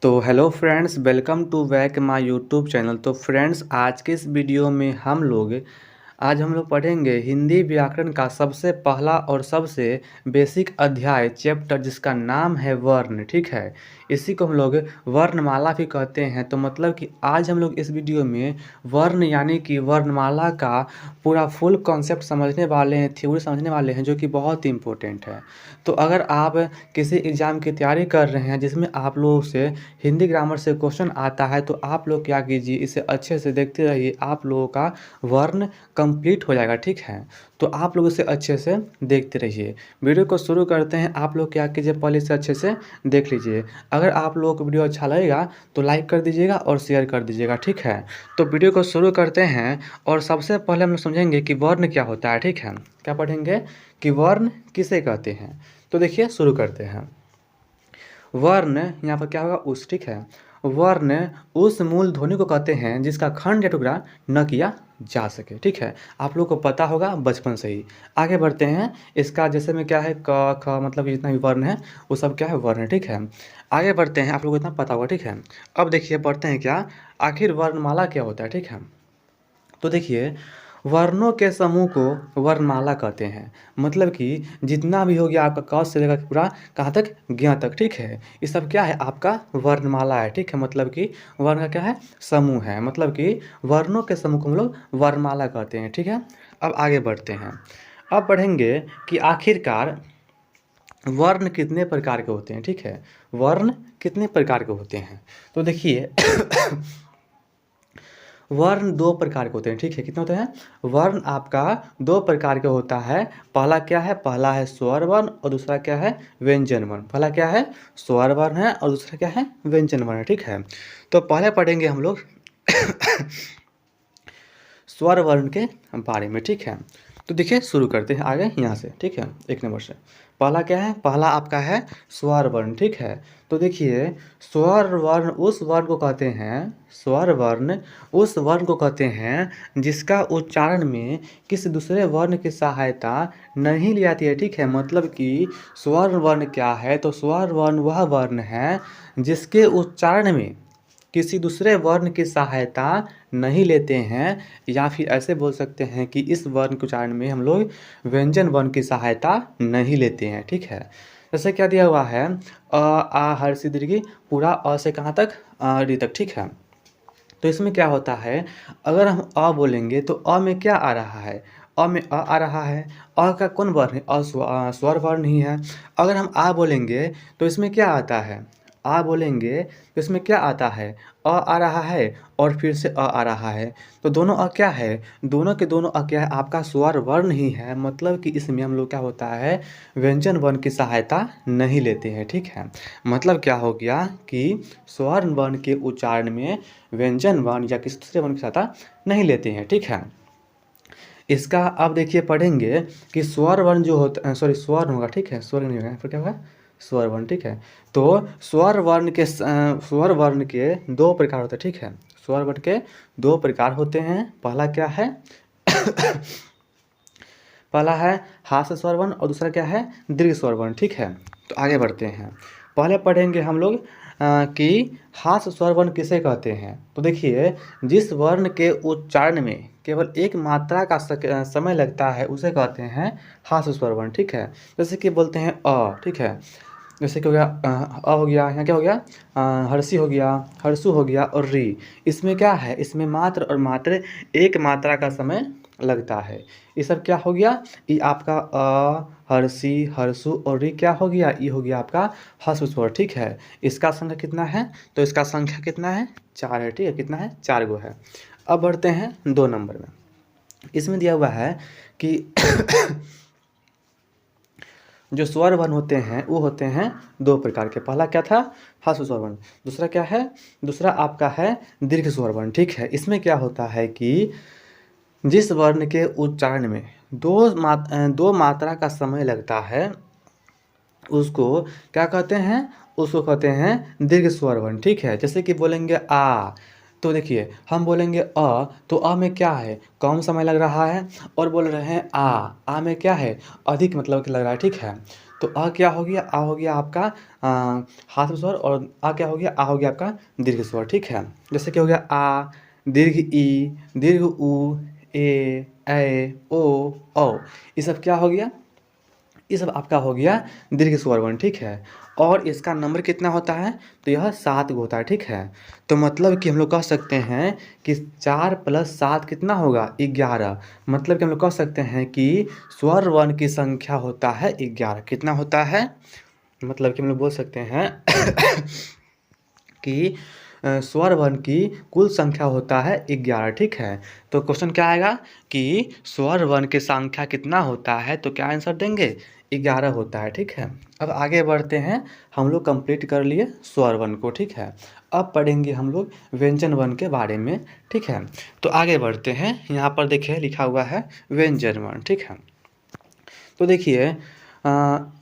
तो hello friends, welcome to back my YouTube channel. तो friends, आज के इस वीडियो में आज हम लोग पढ़ेंगे हिंदी व्याकरण का सबसे पहला और सबसे बेसिक अध्याय चैप्टर, जिसका नाम है वर्ण। ठीक है, इसी को हम लोग वर्णमाला भी कहते हैं। तो मतलब कि आज हम लोग इस वीडियो में वर्ण यानी कि वर्णमाला का पूरा फुल कॉन्सेप्ट समझने वाले हैं, थ्योरी समझने वाले हैं, जो कि बहुत ही इंपॉर्टेंट है। तो अगर आप किसी एग्ज़ाम की तैयारी कर रहे हैं जिसमें आप लोगों से हिंदी ग्रामर से क्वेश्चन आता है, तो आप लोग क्या कीजिए, इसे अच्छे से देखते रहिए, आप लोगों का वर्ण कंप्लीट हो जाएगा। ठीक है, तो आप लोग इसे अच्छे से देखते रहिए। वीडियो को शुरू करते हैं। आप लोग क्या कीजिए, पहले इसे अच्छे से देख लीजिए। अगर आप लोगों को वीडियो अच्छा लगेगा तो लाइक कर दीजिएगा और शेयर कर दीजिएगा। ठीक है, तो वीडियो को शुरू करते हैं। और सबसे पहले हम लोग समझेंगे कि वर्ण क्या होता है। ठीक है, क्या पढ़ेंगे कि वर्ण किसे कहते हैं। तो देखिए, शुरू करते हैं। वर्ण यहाँ पर क्या होगा, उस। ठीक है, वर्ण उस मूल ध्वनि को कहते हैं जिसका खंड या टुकड़ा न किया जा सके। ठीक है, आप लोग को पता होगा बचपन से ही। आगे बढ़ते हैं। इसका जैसे में क्या है, क ख मतलब जितना भी वर्ण है वो सब क्या है, वर्ण है। ठीक है, आगे बढ़ते हैं। आप लोगों को इतना पता होगा। ठीक है, अब देखिए पढ़ते हैं क्या आखिर वर्णमाला क्या होता है। ठीक है, तो देखिए, वर्णों के समूह को वर्णमाला कहते हैं। मतलब कि जितना भी हो गया आपका क से लेकर पूरा कहाँ तक, ज्ञ तक। ठीक है, ये सब क्या है, आपका वर्णमाला है। ठीक है, मतलब कि वर्ण का क्या है, समूह है। मतलब कि वर्णों के समूह को हम लोग वर्णमाला कहते हैं। ठीक है, अब आगे बढ़ते हैं। अब पढ़ेंगे कि आखिरकार वर्ण कितने प्रकार के होते हैं। ठीक है, वर्ण कितने प्रकार के होते हैं। तो देखिए वर्ण दो प्रकार के होते हैं। ठीक है, कितने होते हैं, वर्ण आपका दो प्रकार के होता है। पहला क्या है, पहला है स्वर वर्ण और दूसरा क्या है, व्यंजन वर्ण। पहला क्या है, स्वर वर्ण है और दूसरा क्या है, व्यंजन वर्ण है। ठीक है, तो पहले पढ़ेंगे हम लोग स्वर वर्ण के बारे में। ठीक है, तो देखिए शुरू करते हैं आगे यहाँ से। ठीक है, एक नंबर से पहला क्या है, पहला आपका है स्वर वर्ण। ठीक है, तो देखिए स्वर वर्ण उस वर्ण को कहते हैं, स्वर वर्ण उस वर्ण को कहते हैं जिसका उच्चारण में किसी दूसरे वर्ण की सहायता नहीं ली जाती है। ठीक है, मतलब कि स्वर वर्ण क्या है, तो स्वर वर्ण वह वर्ण है जिसके उच्चारण में किसी दूसरे वर्ण की सहायता नहीं लेते हैं, या फिर ऐसे बोल सकते हैं कि इस वर्ण के उच्चारण में हम लोग व्यंजन वर्ण की सहायता नहीं लेते हैं। ठीक है, जैसे क्या दिया हुआ है, अ आ हर्ष दीर्घ पूरा अ से कहाँ तक, री तक। ठीक है, तो इसमें क्या होता है, अगर हम अ बोलेंगे तो अ में क्या आ रहा है, अ में अ आ रहा है। अ का कौन वर्ण है, स्वर वर्ण ही है। अगर हम आ बोलेंगे तो इसमें क्या आता है, आ बोलेंगे तो इसमें क्या आता है, अ आ रहा है और फिर से अ आ रहा है। तो दोनों अ क्या है, दोनों के दोनों अ क्या है, आपका स्वर वर्ण ही है। मतलब कि इसमें हम लोग क्या होता है, व्यंजन वर्ण की सहायता नहीं लेते हैं। ठीक है, मतलब क्या हो गया कि स्वर वर्ण के उच्चारण में व्यंजन वर्ण या किसी दूसरे वर्ण की सहायता नहीं लेते हैं। ठीक है, इसका अब देखिए पढ़ेंगे कि स्वर वर्ण जो होता है, सॉरी स्वर होगा। ठीक है, स्वर नहीं होगा, फिर क्या होगा, स्वर वर्ण। ठीक है, तो स्वर वर्ण के दो प्रकार होते हैं। ठीक है, स्वर वर्ण के दो प्रकार होते हैं। पहला क्या है पहला है हास स्वर वर्ण और दूसरा क्या है, दीर्घ स्वर वर्ण। ठीक है, तो आगे बढ़ते हैं। पहले पढ़ेंगे हम लोग कि हास स्वर वर्ण किसे कहते हैं। तो देखिए, जिस वर्ण के उच्चारण में केवल एक मात्रा का समय लगता है उसे कहते हैं हास स्वर वर्ण। ठीक है, जैसे कि बोलते हैं अ। ठीक है, जैसे कि हो गया हो गया, यहाँ क्या हो गया, हर्षी हो गया, हर्षु हो गया और री। इसमें क्या है, इसमें मात्र और मात्र एक मात्रा का समय लगता है। ये सब क्या हो गया, ये आपका हर्षी, हर्षु और री क्या हो गया, ये हो गया आपका हर्ष स्वर। ठीक है, इसका संख्या कितना है, तो इसका संख्या कितना है, 4 है। ठीक है, कितना है, 4 गो है। अब बढ़ते हैं 2 नंबर में। इसमें दिया हुआ है कि जो स्वर वर्ण होते हैं वो होते हैं दो प्रकार के। पहला क्या था, हास स्वर वर्ण। दूसरा क्या है, दूसरा आपका है दीर्घ स्वर वर्ण। ठीक है, इसमें क्या होता है कि जिस वर्ण के उच्चारण में दो मात्रा का समय लगता है उसको क्या कहते हैं, उसको कहते हैं दीर्घ स्वर वर्ण। ठीक है, जैसे कि बोलेंगे आ, तो देखिए हम बोलेंगे तो में क्या है, कम समय लग रहा है, और बोल रहे हैं आ में क्या है, अधिक मतलब कि लग रहा है, ठीक है। तो क्या हो गया, आ हो गया आपका हाथ स्वर, और आ क्या हो गया, आ हो गया आपका दीर्घ स्वर, ठीक है। जैसे कि हो गया आ, दीर्घ ई, दीर्घ उ, ए ओ, औ, ये सब क्या हो गया, ये सब आपका हो गया दीर्घ स्वर वर्ण, ठीक है। और इसका नंबर कितना होता है, तो यह 7 होता है, ठीक है। तो मतलब कि हम लोग कह सकते हैं कि 4 + 7 कितना होगा, 11। मतलब कि हम लोग कह सकते हैं कि स्वर वर्ण की संख्या होता है 11। कितना होता है, मतलब कि हम लोग बोल सकते हैं कि स्वर वर्ण की कुल संख्या होता है 11, ठीक है। तो क्वेश्चन क्या आएगा कि स्वर वर्ण की संख्या कितना होता है, तो क्या आंसर देंगे, 11 होता है, ठीक है। अब आगे बढ़ते हैं, हम लोग कंप्लीट कर लिए स्वर वर्ण को, ठीक है। अब पढ़ेंगे हम लोग व्यंजन वर्ण के बारे में, ठीक है। तो आगे बढ़ते हैं, यहाँ पर देखिए लिखा हुआ है व्यंजन वर्ण, ठीक है। तो देखिए अ,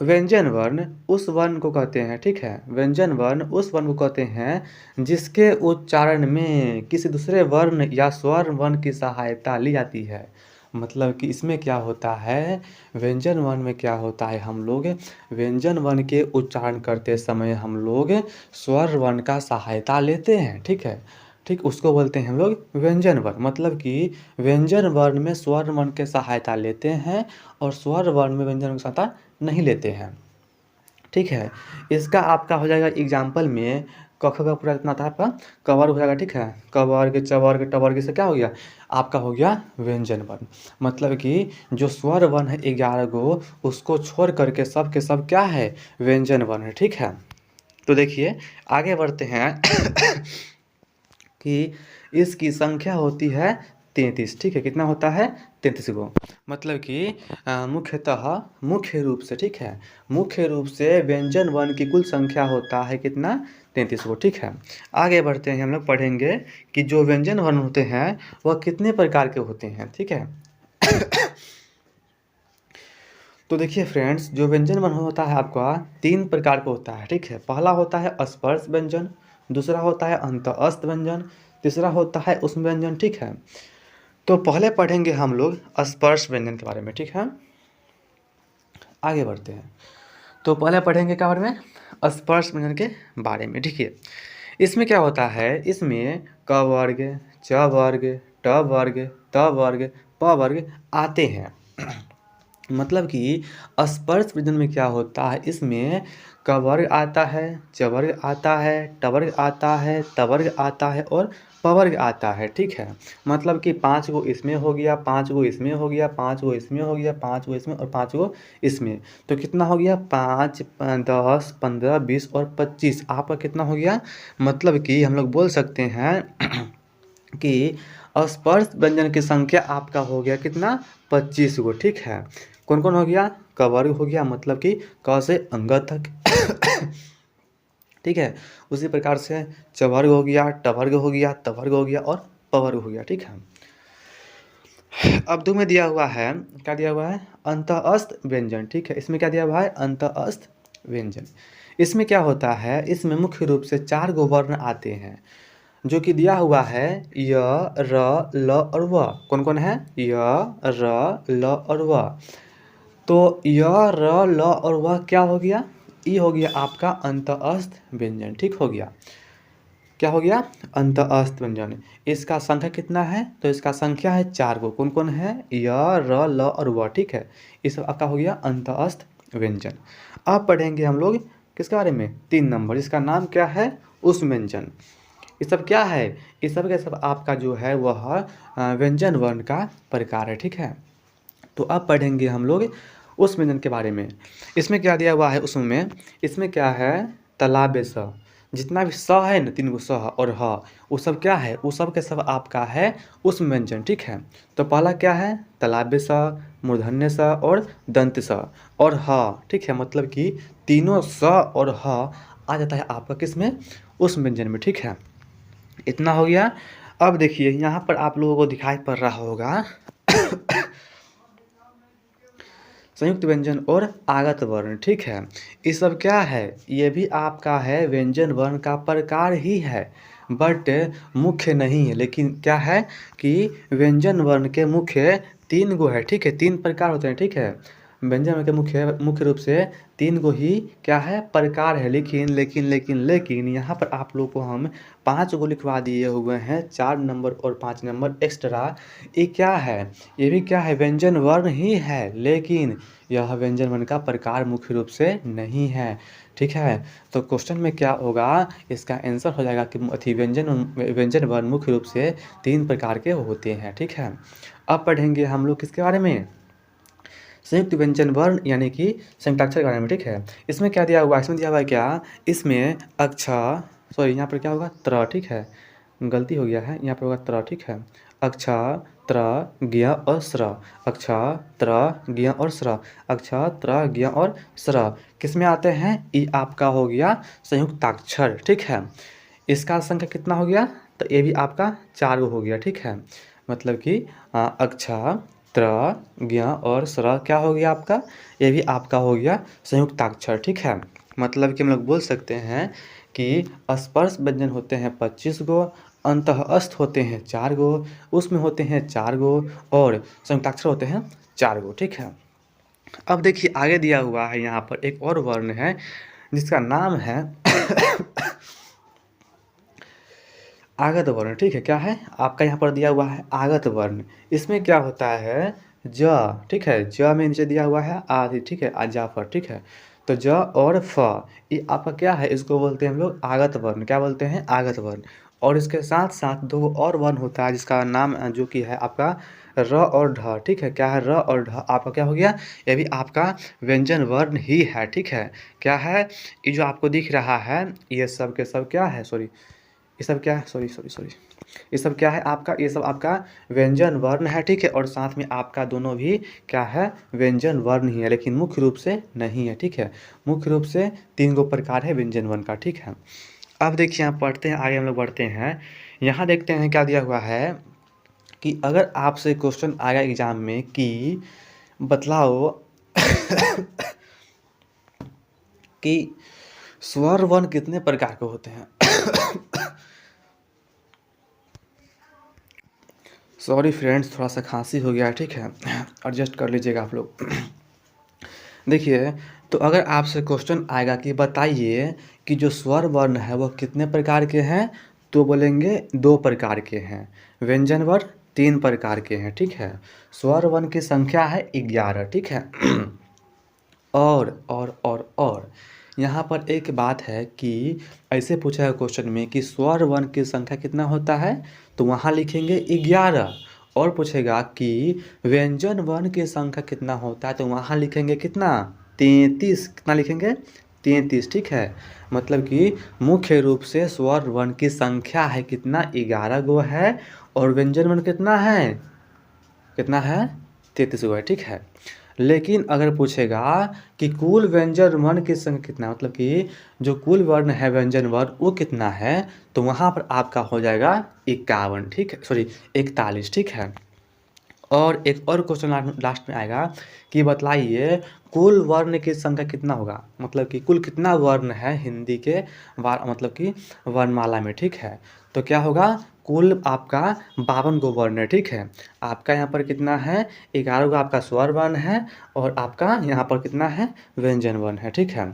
व्यंजन वर्ण उस वर्ण को कहते हैं, ठीक है। व्यंजन वर्ण उस वर्ण को कहते हैं जिसके उच्चारण में किसी दूसरे वर्ण या स्वर वर्ण की सहायता ली जाती है। मतलब कि इसमें क्या होता है, व्यंजन वर्ण में क्या होता है, हम लोग व्यंजन वर्ण के उच्चारण करते समय हम लोग स्वर वर्ण का सहायता लेते हैं, ठीक है। ठीक, उसको बोलते हैं हम लोग व्यंजन वर्ण। मतलब कि व्यंजन वर्ण में स्वर वर्ण के सहायता लेते हैं और स्वर वर्ण में व्यंजन की सहायता नहीं लेते हैं, ठीक है। इसका आपका हो जाएगा एग्जाम्पल में, क ख का पूरा कितना था आपका, क वर्ग हो जाएगा, ठीक है। क वर्ग, च वर्ग, ट वर्ग से क्या हो गया, आपका हो गया व्यंजन वर्ण। मतलब कि जो स्वर वर्ण है 11 गो, उसको छोड़ करके सब के सब क्या है, व्यंजन वर्ण है, ठीक है। तो देखिए आगे बढ़ते हैं कि इसकी संख्या होती है 33, ठीक है। कितना होता है, 33 गो। मतलब कि मुख्यतः, मुख्य रूप से, ठीक है, मुख्य रूप से व्यंजन वर्ण की कुल संख्या होता है कितना, 33 गो, ठीक है। आगे बढ़ते हैं, हम लोग पढ़ेंगे कि जो व्यंजन वर्ण होते हैं वह कितने प्रकार के होते हैं, ठीक है। तो देखिए फ्रेंड्स, जो व्यंजन वर्ण होता है आपका 3 प्रकार का होता है, ठीक है। पहला होता है स्पर्श व्यंजन, दूसरा होता है अंतःस्थ व्यंजन, तीसरा होता है उष्म व्यंजन, ठीक है। तो पहले पढ़ेंगे हम लोग स्पर्श व्यंजन के बारे में, ठीक है। आगे बढ़ते हैं, तो पहले पढ़ेंगे क्या बारे में, स्पर्श व्यंजन के बारे में, ठीक है। इसमें क्या होता है, इसमें क वर्ग, च वर्ग, ट वर्ग, त वर्ग, प वर्ग आते हैं। मतलब कि स्पर्श व्यंजन में क्या होता है, इसमें क वर्ग आता है, च वर्ग आता है, ट वर्ग आता है, त वर्ग आता है और प वर्ग आता है, ठीक है। मतलब कि 5 गो इसमें हो गया, 5 गो इसमें हो गया, 5 गो इसमें हो गया, 5 गो इसमें और 5 गो इसमें। तो कितना हो गया, 5, 10, 15, 20 और 25, आपका कितना हो गया। मतलब कि हम लोग बोल सकते हैं कि स्पर्श व्यंजन की संख्या आपका हो गया कितना, 25 गो, ठीक है। कौन कौन हो गया, क वर्ग हो गया, मतलब कि क से अंग तक ठीक है। उसी प्रकार से च वर्ग हो गया, ट वर्ग हो गया, त वर्ग हो गया और प वर्ग हो गया, ठीक है। अब दो में दिया हुआ है, क्या दिया हुआ है, अंतःस्थ व्यंजन, ठीक है। इसमें क्या दिया हुआ है, अंतःस्थ व्यंजन। इसमें क्या होता है, इसमें मुख्य रूप से 4 गो वर्ण आते हैं, जो कि दिया हुआ है य, र, ल और व। कौन कौन है, य, र, ल और व। तो य, र, ल और व क्या हो गया, ये हो गया आपका अंतःस्थ व्यंजन, ठीक हो गया। क्या हो गया, अंतःस्थ व्यंजन। इसका संख्या कितना है, तो इसका संख्या है 4 गो। कौन कौन है, य, र, ल और व, ठीक है। इस आपका हो गया अंतःस्थ व्यंजन। अब पढ़ेंगे हम लोग किसके बारे में, 3 नंबर, इसका नाम क्या है, उष्म व्यंजन। ये सब क्या है, ये सब के सब आपका जो है वह व्यंजन वर्ण का प्रकार है, ठीक है। तो अब पढ़ेंगे हम लोग उष्म व्यंजन के बारे में। इसमें क्या दिया हुआ है उष्म में, इसमें क्या है, तालाब स, जितना भी स है ना, 3 गो स और ह, वो सब क्या है, वो सब के सब आपका है उष्म व्यंजन, ठीक है। तो पहला क्या है, तालाब स, मूर्धन्य स और दंत स और ह, ठीक है। मतलब कि तीनों स और ह आ जाता है आपका किस में, उष्म व्यंजन में, ठीक है। इतना हो गया। अब देखिए यहाँ पर आप लोगों को दिखाई पड़ रहा होगा संयुक्त व्यंजन और आगत वर्ण, ठीक है। ये सब क्या है, ये भी आपका है व्यंजन वर्ण का प्रकार ही है, बट मुख्य नहीं है। लेकिन क्या है कि व्यंजन वर्ण के मुख्य 3 गो है, ठीक है, 3 प्रकार होते हैं, ठीक है। व्यंजन वर्ण के मुख्य मुख्य रूप से 3 गो ही क्या है प्रकार है। लेकिन यहाँ पर आप लोग को हम 5 गो लिखवा दिए हुए हैं, 4 नंबर और 5 नंबर एक्स्ट्रा। ये क्या है, ये भी क्या है व्यंजन वर्ण ही है, लेकिन यह व्यंजन वर्ण का प्रकार मुख्य रूप से नहीं है, ठीक है। तो क्वेश्चन में क्या होगा, इसका आंसर हो जाएगा कि अथी व्यंजन वर्ण मुख्य रूप से 3 प्रकार के होते हैं, ठीक है। अब पढ़ेंगे हम लोग किसके बारे में, संयुक्त व्यंजन वर्ण यानी कि संयुक्ताक्षर के बारे में, ठीक है। इसमें क्या दिया हुआ है, इसमें दिया हुआ है क्या, इसमें अक्षर, सॉरी यहाँ पर क्या होगा त्र, ठीक है, गलती हो गया है, यहाँ पर होगा त्र, ठीक है। अक्षर त्र ज्ञ और स्र, अक्षर त्र ज्ञ और स्र, अक्षर त्र ज्ञ और स्र किस में आते हैं, ये आपका हो गया संयुक्ताक्षर, ठीक है। इसका संख्या कितना हो गया, तो ये भी आपका 4 गो हो गया, ठीक है। मतलब कि अक्षर त्र ज्ञ और स्र क्या हो गया आपका, ये भी आपका हो गया संयुक्ताक्षर, ठीक है। मतलब कि हम लोग बोल सकते हैं कि स्पर्श व्यंजन होते हैं 25 गो, अंतःस्थ होते हैं 4 गो, उसमें होते हैं 4 गो, और संयुक्ताक्षर होते हैं 4 गो, ठीक है। अब देखिए आगे दिया हुआ है यहाँ पर एक और वर्ण है जिसका नाम है आगत वर्ण, ठीक है। क्या है आपका यहाँ पर दिया हुआ है आगत वर्ण। इसमें क्या होता है ज, ठीक है, ज में नीचे दिया हुआ है आदि, ठीक है, जाफर, ठीक है। तो ज और फ ये आपका क्या है, इसको बोलते हैं हम लोग आगत वर्ण, क्या बोलते हैं आगत वर्ण। और इसके साथ साथ 2 और वर्ण होता है जिसका नाम जो कि है आपका र और ढ, ठीक है। क्या है र और ढ आपका क्या हो गया, ये भी आपका व्यंजन वर्ण ही है, ठीक है। क्या है, ये जो आपको दिख रहा है ये सब के सब क्या है, सॉरी ये सब क्या है, सॉरी सॉरी सॉरी ये सब क्या है आपका, ये सब आपका व्यंजन वर्ण है, ठीक है। और साथ में आपका दोनों भी क्या है व्यंजन वर्ण ही है, लेकिन मुख्य रूप से नहीं है, ठीक है। मुख्य रूप से 3 गो प्रकार है व्यंजन वर्ण का, ठीक है। अब देखिए यहाँ पढ़ते हैं आगे, हम लोग बढ़ते हैं। यहाँ देखते हैं क्या दिया हुआ है कि अगर आपसे क्वेश्चन आया एग्जाम में कि बतलाओ कि स्वर वर्ण कितने प्रकार के होते हैं सॉरी फ्रेंड्स, थोड़ा सा खांसी हो गया है, ठीक है, एडजस्ट कर लीजिएगा आप लोग। देखिए, तो अगर आपसे क्वेश्चन आएगा कि बताइए कि जो स्वर वर्ण है वो कितने प्रकार के हैं, तो बोलेंगे 2 प्रकार के हैं। व्यंजन वर्ण 3 प्रकार के हैं, ठीक है। स्वर वर्ण की संख्या है 11, ठीक है। और यहाँ पर एक बात है कि ऐसे पूछा है क्वेश्चन में कि स्वर वर्ण की संख्या कितना होता है, तो वहाँ लिखेंगे 11। और पूछेगा कि व्यंजन वर्ण की संख्या कितना होता है, तो वहाँ लिखेंगे कितना 33, कितना लिखेंगे 33, ठीक है। मतलब कि मुख्य रूप से स्वर वर्ण की संख्या है कितना 11 गो है, और व्यंजन वर्ण कितना है 33 गो है, ठीक है। लेकिन अगर पूछेगा कि कुल व्यंजन वर्ण की संख्या कितना, मतलब कि जो कुल वर्ण है व्यंजन वर्ण वो कितना है, तो वहाँ पर आपका हो जाएगा 51, ठीक है, सॉरी 41, ठीक है। और एक और क्वेश्चन लास्ट में आएगा कि बतलाइए कुल वर्ण की संख्या कितना होगा, मतलब कि कुल कितना वर्ण है हिंदी के मतलब कि वर्णमाला में, ठीक है। तो क्या होगा, कुल आपका 52 गो वर्ण है, ठीक है। आपका यहाँ पर कितना है 11 गो आपका स्वर वर्ण है, और आपका यहाँ पर कितना है व्यंजन वर्ण है, ठीक है।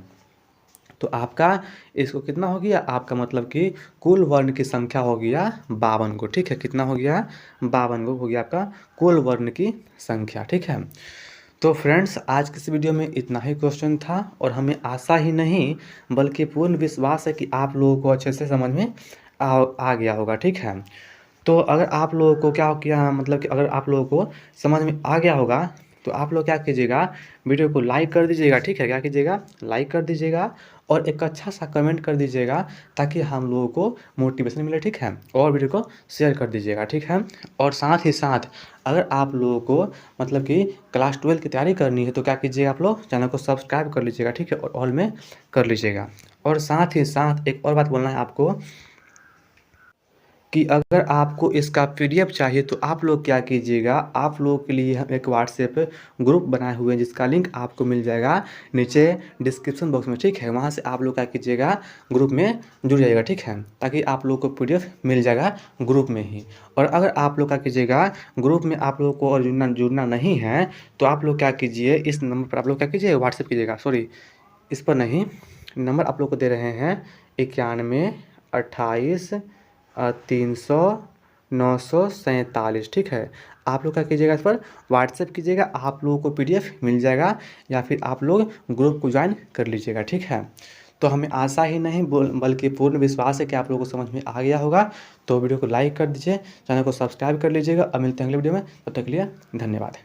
तो आपका इसको कितना हो गया, आपका मतलब कि कुल वर्ण की संख्या हो गया 52 गो, ठीक है। कितना हो गया 52 गो हो गया आपका कुल वर्ण की संख्या, ठीक है। तो फ्रेंड्स आज की इस वीडियो में इतना ही क्वेश्चन था, और हमें आशा ही नहीं बल्कि पूर्ण विश्वास है कि आप लोगों को अच्छे से समझ में आ गया होगा, ठीक है। तो अगर आप लोगों को क्या किया, मतलब कि अगर आप लोगों को समझ में आ गया होगा, तो आप लोग क्या कीजिएगा, वीडियो को लाइक कर दीजिएगा, ठीक है। क्या कीजिएगा, लाइक कर दीजिएगा, और एक अच्छा सा कमेंट कर दीजिएगा, ताकि हम लोगों को मोटिवेशन मिले, ठीक है। और वीडियो को शेयर कर दीजिएगा, ठीक है। और साथ ही साथ अगर आप लोगों को मतलब कि क्लास 12 की तैयारी करनी है, तो क्या कीजिएगा, आप लोग चैनल को सब्सक्राइब कर लीजिएगा, ठीक है, और ऑल में कर लीजिएगा। और साथ ही साथ एक और बात बोलना है आपको कि अगर आपको इसका पीडीएफ चाहिए तो आप लोग क्या कीजिएगा, आप लोगों के लिए हम एक व्हाट्सएप ग्रुप बनाए हुए हैं जिसका लिंक आपको मिल जाएगा नीचे डिस्क्रिप्शन बॉक्स में, ठीक है। वहाँ से आप लोग क्या कीजिएगा, ग्रुप में जुड़ जाइएगा, ठीक है, ताकि आप लोग को पीडीएफ मिल जाएगा ग्रुप में ही। और अगर आप लोग क्या कीजिएगा, ग्रुप में आप लोग को और जुड़ना नहीं है तो आप लोग क्या कीजिए, इस नंबर पर आप लोग क्या कीजिए, व्हाट्सएप कीजिएगा, सॉरी इस पर नहीं, नंबर आप लोग को दे रहे हैं 91 28 300 947, ठीक है। आप लोग क्या कीजिएगा, इस पर व्हाट्सएप कीजिएगा, आप लोगों को पीडीएफ मिल जाएगा, या फिर आप लोग ग्रुप को ज्वाइन कर लीजिएगा, ठीक है। तो हमें आशा ही नहीं बल्कि पूर्ण विश्वास है कि आप लोगों को समझ में आ गया होगा। तो वीडियो को लाइक कर दीजिए, चैनल को सब्सक्राइब कर लीजिएगा। अब मिलते हैं अगले वीडियो में, तब तक के लिए धन्यवाद।